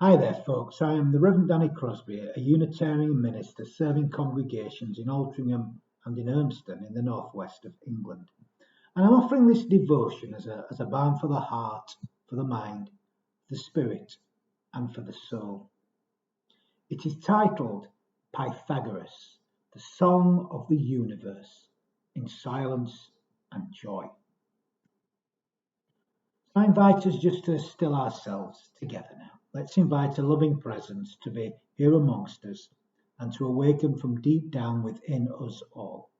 Hi there, folks. I am the Reverend Danny Crosby, a Unitarian minister serving congregations in Altrincham and in Urmston in the northwest of England. And I'm offering this devotion as a balm for the heart, for the mind, the spirit, and for the soul. It is titled Pythagoras, the Song of the Universe, in Silence and Joy. So I invite us just to still ourselves together now. Let's invite a loving presence to be here amongst us and to awaken from deep down within us all.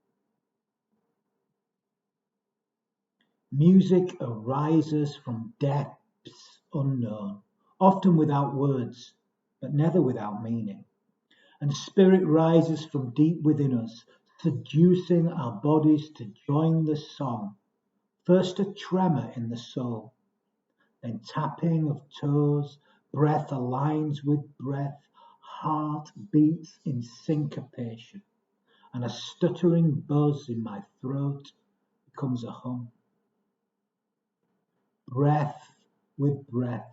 Music arises from depths unknown, often without words, but never without meaning. And spirit rises from deep within us, seducing our bodies to join the song. First a tremor in the soul, then tapping of toes, breath aligns with breath, heart beats in syncopation, and a stuttering buzz in my throat becomes a hum. Breath with breath,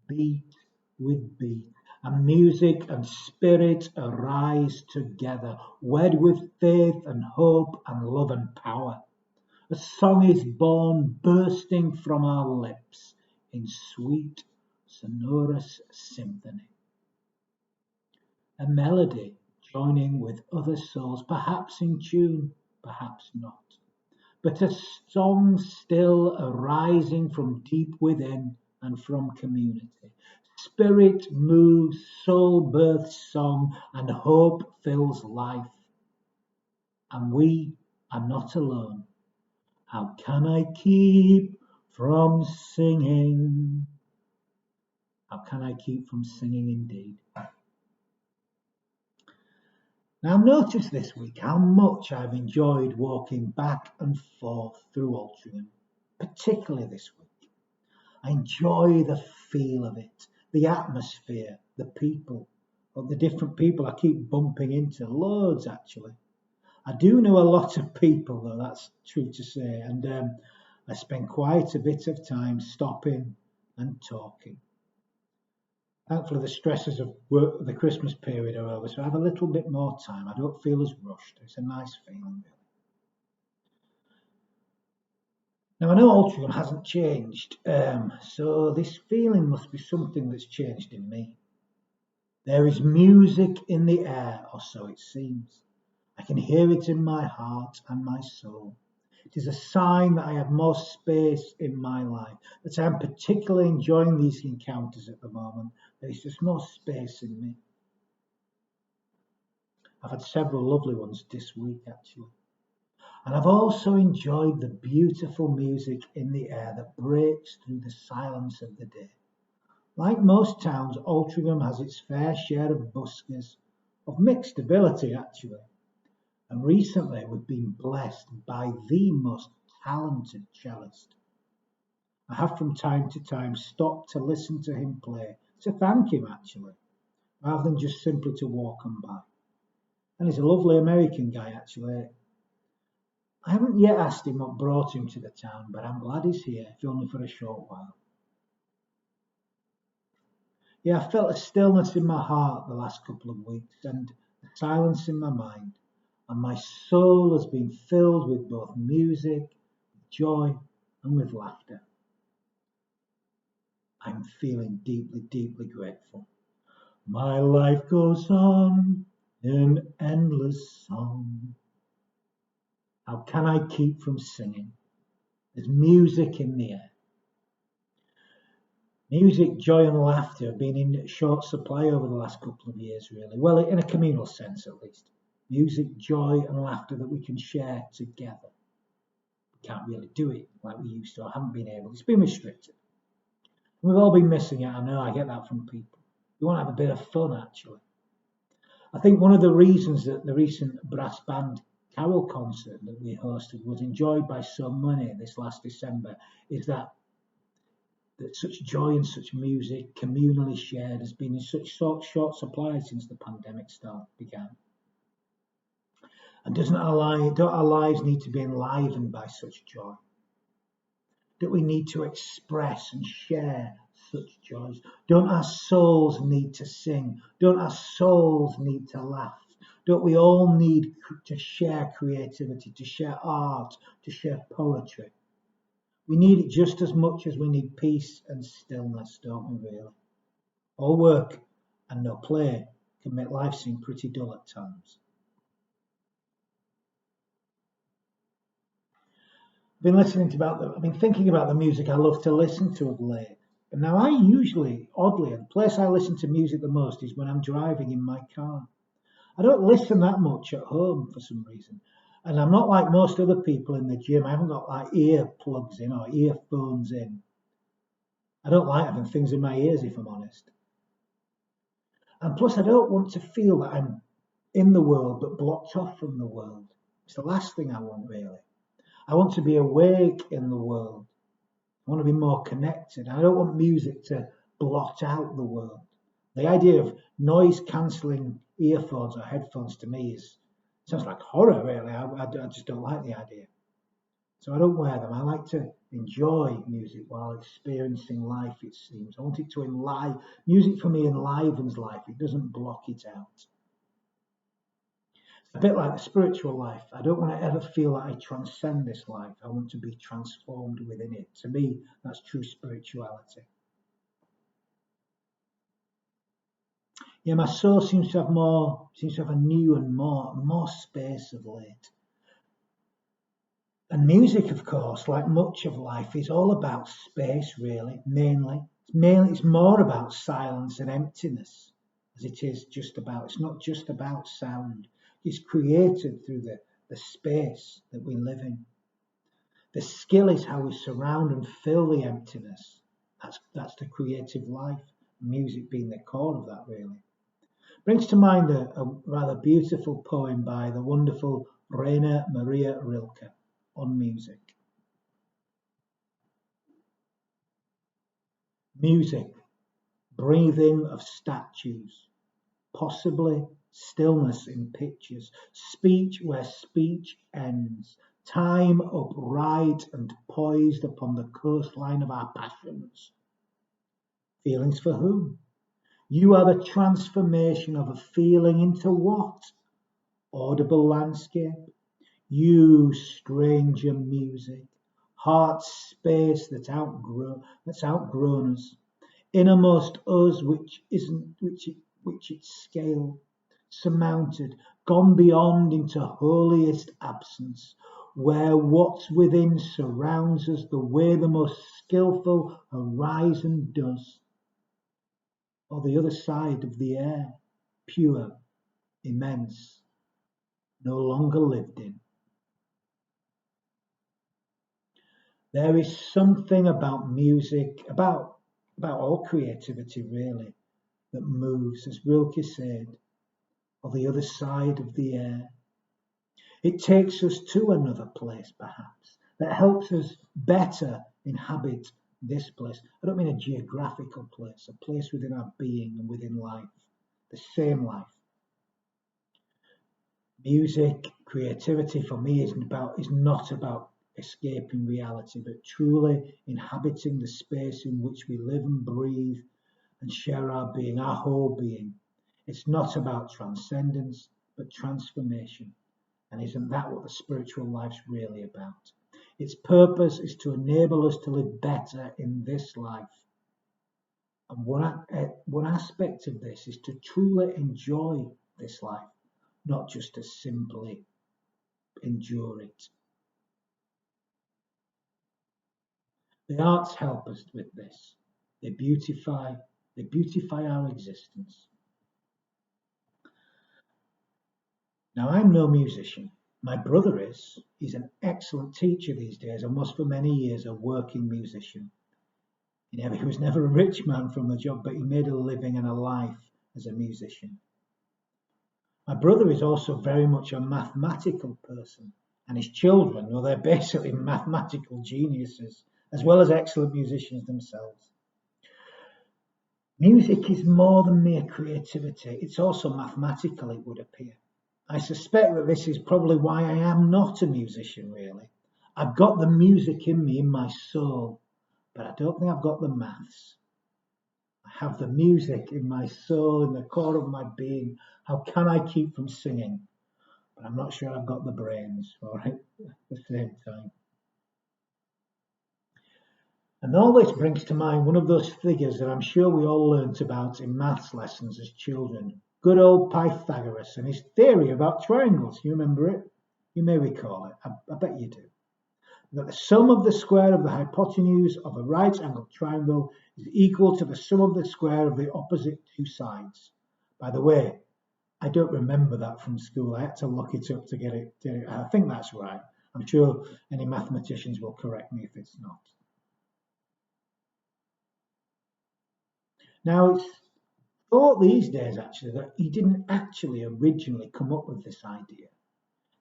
beat with beat, and music and spirit arise together, wed with faith and hope and love and power. A song is born, bursting from our lips in sweet, sonorous symphony. A melody joining with other souls, perhaps in tune, perhaps not, but a song still arising from deep within and from community. Spirit moves, soul births song, and hope fills life. And we are not alone. How can I keep from singing? How can I keep from singing indeed? Now, I've noticed this week how much I've enjoyed walking back and forth through Altrincham, particularly this week. I enjoy the feel of it, the atmosphere, the people, or the different people I keep bumping into, loads actually. I do know a lot of people, though, that's true to say, and I spend quite a bit of time stopping and talking. Thankfully, the stresses of work, the Christmas period are over, so I have a little bit more time. I don't feel as rushed. It's a nice feeling, really. Now, I know Altrincham hasn't changed, so this feeling must be something that's changed in me. There is music in the air, or so it seems. I can hear it in my heart and my soul. It is a sign that I have more space in my life, that I am particularly enjoying these encounters at the moment. There is just more space in me. I've had several lovely ones this week, actually. And I've also enjoyed the beautiful music in the air that breaks through the silence of the day. Like most towns, Altrincham has its fair share of buskers, of mixed ability, actually. And recently we've been blessed by the most talented cellist. I have from time to time stopped to listen to him play, to thank him actually, rather than just simply to walk on by. And he's a lovely American guy actually. I haven't yet asked him what brought him to the town, but I'm glad he's here, if only for a short while. Yeah, I felt a stillness in my heart the last couple of weeks and a silence in my mind. And my soul has been filled with both music, joy, and with laughter. I'm feeling deeply, deeply grateful. My life goes on in endless song. How can I keep from singing? There's music in the air. Music, joy, and laughter have been in short supply over the last couple of years, really. Well, in a communal sense, at least. Music, joy, and laughter that we can share together. We can't really do it like we used to, or haven't been able. It's been restricted. We've all been missing it, I know, I get that from people. We want to have a bit of fun, actually. I think one of the reasons that the recent brass band carol concert that we hosted was enjoyed by so many this last December is that such joy and such music, communally shared, has been in such short supply since the pandemic began. And don't our lives need to be enlivened by such joy? That we need to express and share such joys? Don't our souls need to sing? Don't our souls need to laugh? Don't we all need to share creativity, to share art, to share poetry? We need it just as much as we need peace and stillness, don't we really? All work and no play can make life seem pretty dull at times. I've been thinking about the music I love to listen to of late. And now I usually, oddly, the place I listen to music the most is when I'm driving in my car. I don't listen that much at home for some reason. And I'm not like most other people in the gym. I haven't got like ear plugs in or earphones in. I don't like having things in my ears, if I'm honest. And plus, I don't want to feel that I'm in the world but blocked off from the world. It's the last thing I want, really. I want to be awake in the world. I want to be more connected. I don't want music to blot out the world. The idea of noise cancelling earphones or headphones to me sounds like horror, really. I just don't like the idea. So I don't wear them. I like to enjoy music while experiencing life, it seems. I want it to enliven. Music for me enlivens life. It doesn't block it out. It's a bit like the spiritual life. I don't want to ever feel that I transcend this life. I want to be transformed within it. To me, that's true spirituality. Yeah, my soul seems to have a new and more space of late. And music, of course, like much of life, is all about space, really, mainly. It's more about silence and emptiness, as it is it's not just about sound. It's created through the space that we live in. The skill is how we surround and fill the emptiness. That's the creative life, music being the core of that, really. Brings to mind a rather beautiful poem by the wonderful Rainer Maria Rilke on music. Music, breathing of statues, possibly stillness in pictures, speech where speech ends, time upright and poised upon the coastline of our passions. Feelings for whom? You are the transformation of a feeling into what? Audible landscape? You stranger music, heart's space that's outgrown us, innermost us which its scale, surmounted, gone beyond into holiest absence, where what's within surrounds us the way the most skilful horizon does, or the other side of the air, pure, immense, no longer lived in. There is something about music, about all creativity really, that moves, as Rilke said, or the other side of the air. It takes us to another place, perhaps, that helps us better inhabit this place. I don't mean a geographical place, a place within our being and within life, the same life. Music, creativity for me is not about escaping reality, but truly inhabiting the space in which we live and breathe and share our being, our whole being. It's not about transcendence, but transformation. And isn't that what the spiritual life's really about? Its purpose is to enable us to live better in this life. And one aspect of this is to truly enjoy this life, not just to simply endure it. The arts help us with this. They beautify our existence. Now, I'm no musician. My brother is. He's an excellent teacher these days and was for many years a working musician. He was never a rich man from the job, but he made a living and a life as a musician. My brother is also very much a mathematical person, and his children, well, they're basically mathematical geniuses, as well as excellent musicians themselves. Music is more than mere creativity. It's also mathematical, it would appear. I suspect that this is probably why I am not a musician, really. I've got the music in me, in my soul, but I don't think I've got the maths. have the music in my soul, in the core of my being. How can I keep from singing? But I'm not sure I've got the brains for it at the same time. And all this brings to mind one of those figures that I'm sure we all learnt about in maths lessons as children. Good old Pythagoras and his theory about triangles. You remember it? You may recall it. I bet you do. That the sum of the square of the hypotenuse of a right-angled triangle is equal to the sum of the square of the opposite two sides. By the way, I don't remember that from school. I had to look it up to get it. I think that's right. I'm sure any mathematicians will correct me if it's not. Now, it's thought these days, actually, that he didn't actually originally come up with this idea,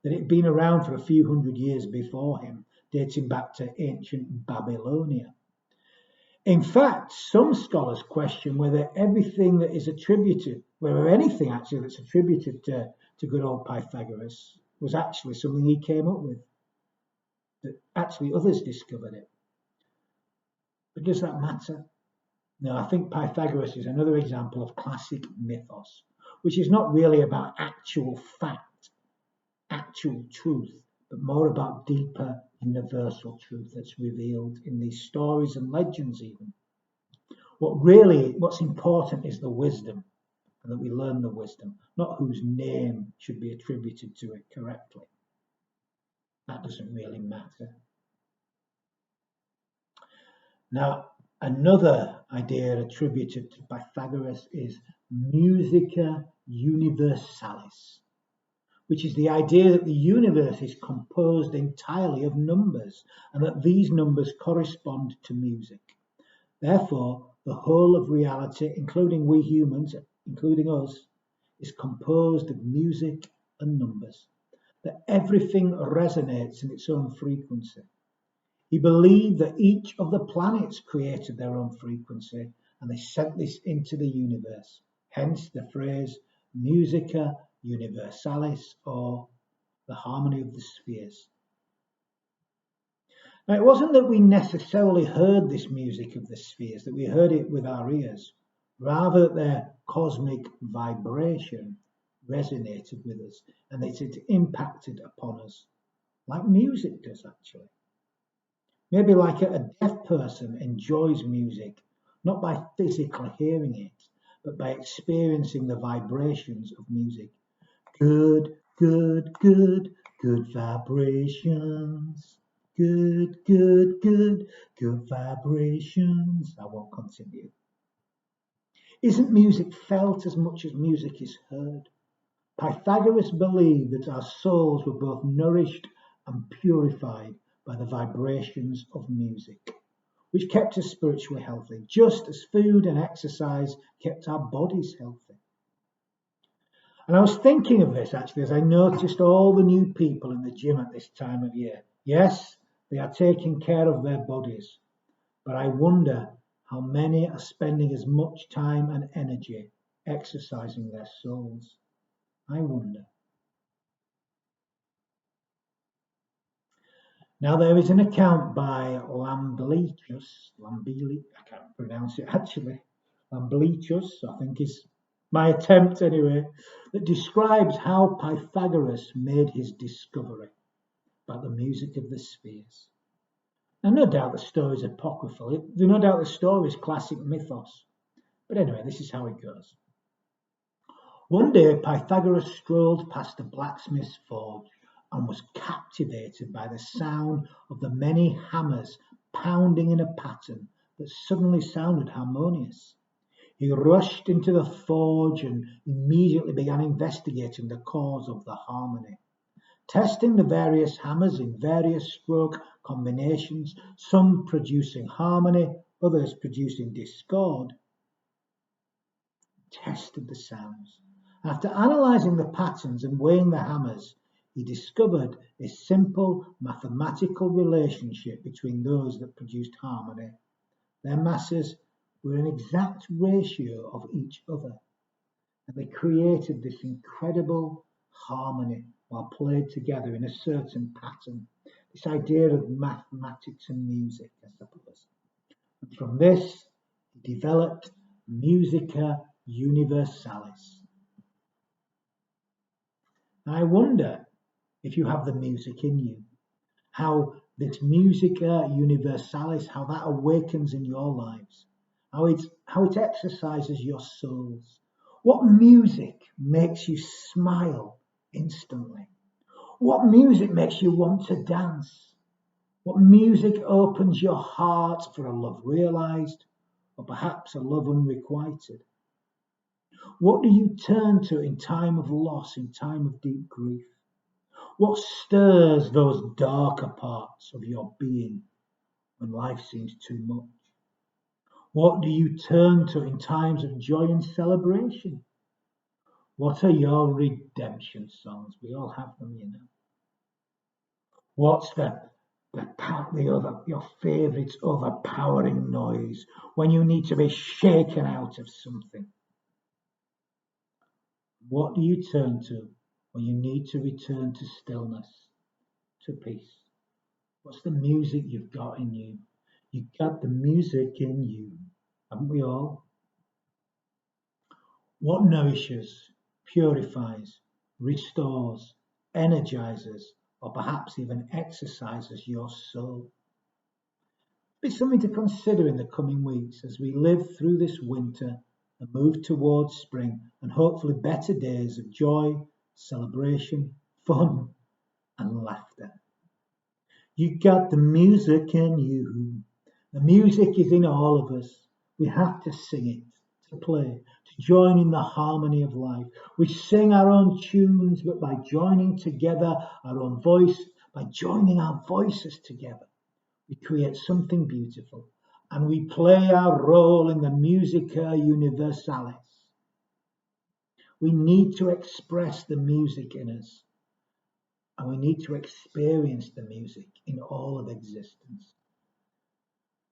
that it had been around for a few hundred years before him, dating back to ancient Babylonia. In fact, some scholars question whether anything that's attributed to good old Pythagoras was actually something he came up with, that actually others discovered it. But does that matter? No, I think Pythagoras is another example of classic mythos, which is not really about actual fact, actual truth, but more about deeper universal truth that's revealed in these stories and legends even. What's important is the wisdom, and that we learn the wisdom, not whose name should be attributed to it correctly. That doesn't really matter. Now, another idea attributed to Pythagoras is Musica Universalis, which is the idea that the universe is composed entirely of numbers and that these numbers correspond to music. Therefore, the whole of reality, including we humans, including us, is composed of music and numbers, that everything resonates in its own frequency. He believed that each of the planets created their own frequency and they sent this into the universe, hence the phrase Musica Universalis, or the harmony of the spheres. Now, it wasn't that we necessarily heard this music of the spheres, that we heard it with our ears, rather that their cosmic vibration resonated with us and that it impacted upon us, like music does actually. Maybe like a deaf person enjoys music, not by physically hearing it, but by experiencing the vibrations of music. Good, good, good, good vibrations. Good, good, good, good vibrations. I won't continue. Isn't music felt as much as music is heard? Pythagoras believed that our souls were both nourished and purified by the vibrations of music, which kept us spiritually healthy, just as food and exercise kept our bodies healthy. And I was thinking of this actually as I noticed all the new people in the gym at this time of year. Yes, they are taking care of their bodies, but I wonder how many are spending as much time and energy exercising their souls. I wonder. Now, there is an account by Lamblichus, I can't pronounce it actually, Lamblichus, I think is my attempt anyway, that describes how Pythagoras made his discovery about the music of the spheres. Now, no doubt the story is apocryphal, no doubt the story is classic mythos, but anyway, this is how it goes. One day, Pythagoras strolled past a blacksmith's forge and was captivated by the sound of the many hammers pounding in a pattern that suddenly sounded harmonious. He rushed into the forge and immediately began investigating the cause of the harmony. Testing the various hammers in various stroke combinations, some producing harmony, others producing discord, tested the sounds. After analysing the patterns and weighing the hammers, he discovered a simple mathematical relationship between those that produced harmony. Their masses were an exact ratio of each other, and they created this incredible harmony while played together in a certain pattern. This idea of mathematics and music, I suppose. And from this, he developed Musica Universalis. I wonder if you have the music in you, how this Musica Universalis, how that awakens in your lives, how it exercises your souls. What music makes you smile instantly? What music makes you want to dance? What music opens your heart for a love realized, or perhaps a love unrequited? What do you turn to in time of loss, in time of deep grief? What stirs those darker parts of your being when life seems too much? What do you turn to in times of joy and celebration? What are your redemption songs? We all have them, you know. What's your favourite overpowering noise when you need to be shaken out of something? What do you turn to when you need to return to stillness, to peace? What's the music you've got in you? You've got the music in you, haven't we all? What nourishes, purifies, restores, energizes, or perhaps even exercises your soul? It's something to consider in the coming weeks as we live through this winter and move towards spring and hopefully better days of joy, celebration, fun, and laughter. You got the music in you. The music is in all of us. We have to sing it, to play, to join in the harmony of life. We sing our own tunes, but by joining together our own voice, by joining our voices together, we create something beautiful, and we play our role in the Musica Universalis. We need to express the music in us, and we need to experience the music in all of existence.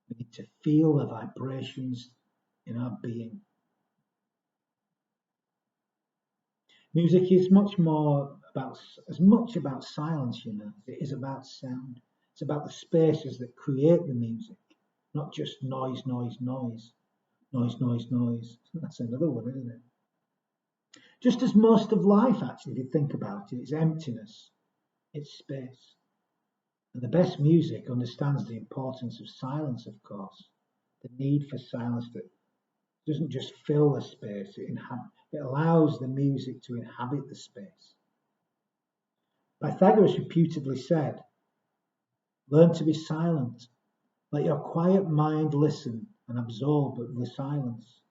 We need to feel the vibrations in our being. Music is as much about silence, as it is about sound. It's about the spaces that create the music, not just noise, noise, noise. Noise, noise, noise. That's another one, isn't it? Just as most of life, actually, if you think about it, is emptiness, it's space. And the best music understands the importance of silence, of course, the need for silence that doesn't just fill the space, it allows the music to inhabit the space. Pythagoras reputedly said, "Learn to be silent. Let your quiet mind listen and absorb the silence."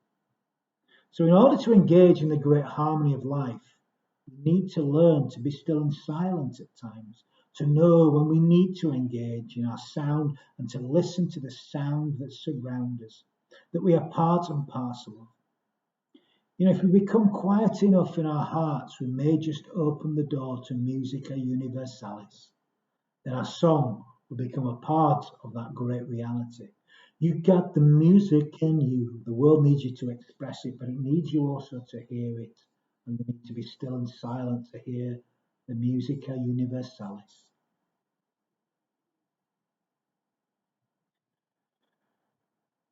So in order to engage in the great harmony of life, we need to learn to be still and silent at times, to know when we need to engage in our sound and to listen to the sound that surrounds us, that we are part and parcel of. If we become quiet enough in our hearts, we may just open the door to Musica Universalis. Then our song will become a part of that great reality. You got the music in you. The world needs you to express it, but it needs you also to hear it. And you need to be still and silent to hear the Musica Universalis.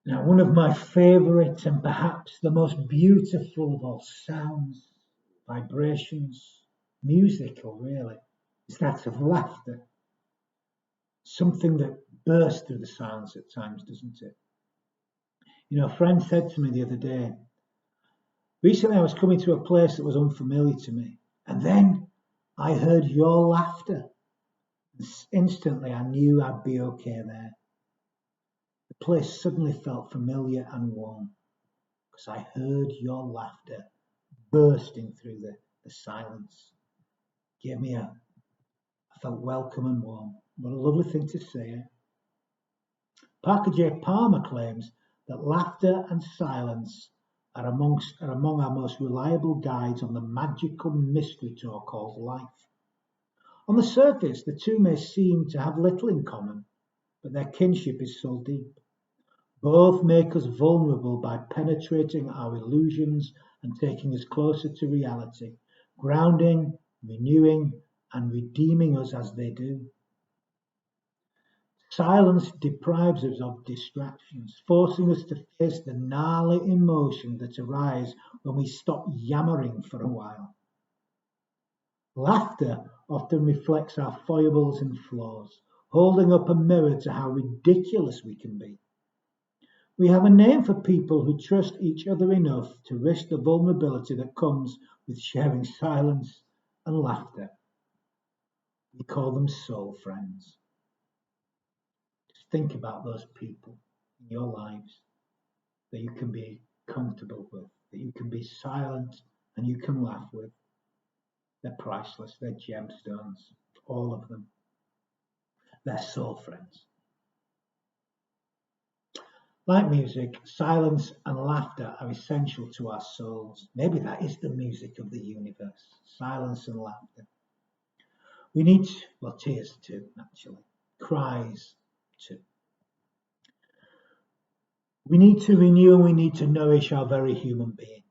Now, one of my favourite and perhaps the most beautiful of all sounds, vibrations, musical really, is that of laughter. Something that bursts through the silence at times, doesn't it? A friend said to me the other day, recently I was coming to a place that was unfamiliar to me, and then I heard your laughter. Instantly I knew I'd be okay there. The place suddenly felt familiar and warm because I heard your laughter bursting through the silence. I felt welcome and warm. What a lovely thing to say. Parker J. Palmer claims that laughter and silence are among our most reliable guides on the magical mystery tour called life. On the surface, the two may seem to have little in common, but their kinship is so deep. Both make us vulnerable by penetrating our illusions and taking us closer to reality, grounding, renewing, and redeeming us as they do. Silence deprives us of distractions, forcing us to face the gnarly emotions that arise when we stop yammering for a while. Laughter often reflects our foibles and flaws, holding up a mirror to how ridiculous we can be. We have a name for people who trust each other enough to risk the vulnerability that comes with sharing silence and laughter. We call them soul friends. Just think about those people in your lives that you can be comfortable with, that you can be silent and you can laugh with. They're priceless, they're gemstones, all of them. They're soul friends. Like music, silence and laughter are essential to our souls. Maybe that is the music of the universe, silence and laughter. We need, well, tears too, actually, cries too. We need to renew and we need to nourish our very human being.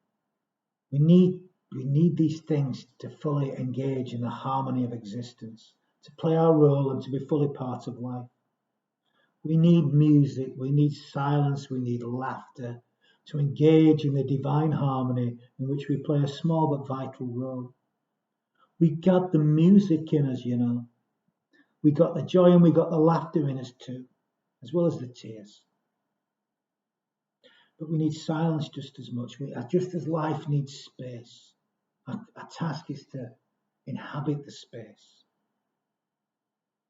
We need these things to fully engage in the harmony of existence, to play our role and to be fully part of life. We need music, we need silence, we need laughter to engage in the divine harmony in which we play a small but vital role. We got the music in us, you know. We got the joy and we got the laughter in us too, as well as the tears. But we need silence just as much. Just as life needs space, our task is to inhabit the space.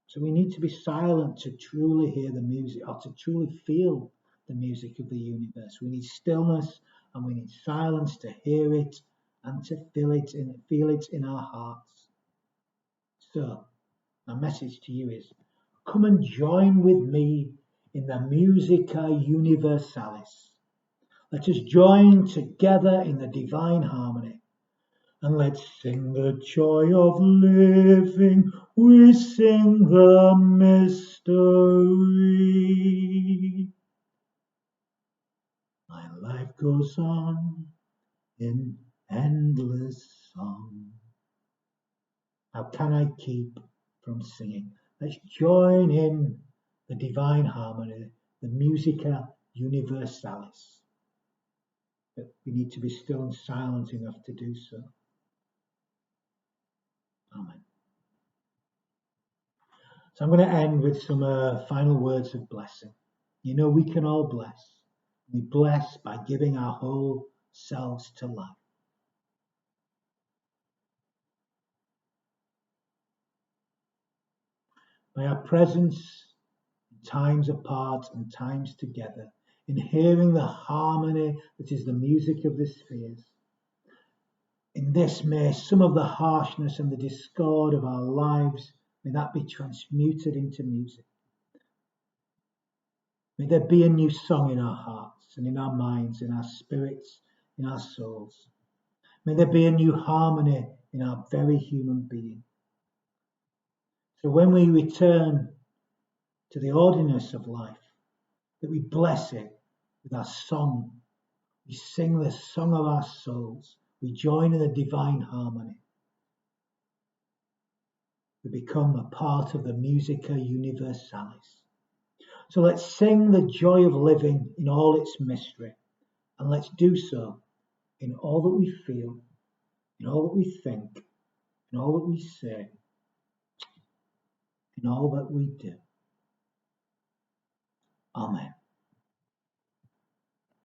So we need to be silent to truly hear the music or to truly feel the music of the universe. We need stillness and we need silence to hear it and to feel it in our hearts. So my message to you is, come and join with me in the Musica Universalis. Let us join together in the divine harmony. And let's sing the joy of living, we sing the mystery. My life goes on in endless song. How can I keep from singing? Let's join in the divine harmony, the Musica Universalis. But we need to be still and silent enough to do so. Amen. So I'm going to end with some final words of blessing. You know, we can all bless. We bless by giving our whole selves to life. By our presence in times apart and times together, in hearing the harmony that is the music of the spheres. In this, may some of the harshness and the discord of our lives, may that be transmuted into music. May there be a new song in our hearts and in our minds, in our spirits, in our souls. May there be a new harmony in our very human being. So when we return to the ordinariness of life, that we bless it with our song. We sing the song of our souls. We join in the divine harmony. We become a part of the Musica Universalis. So let's sing the joy of living in all its mystery. And let's do so in all that we feel, in all that we think, in all that we say, in all that we do. Amen.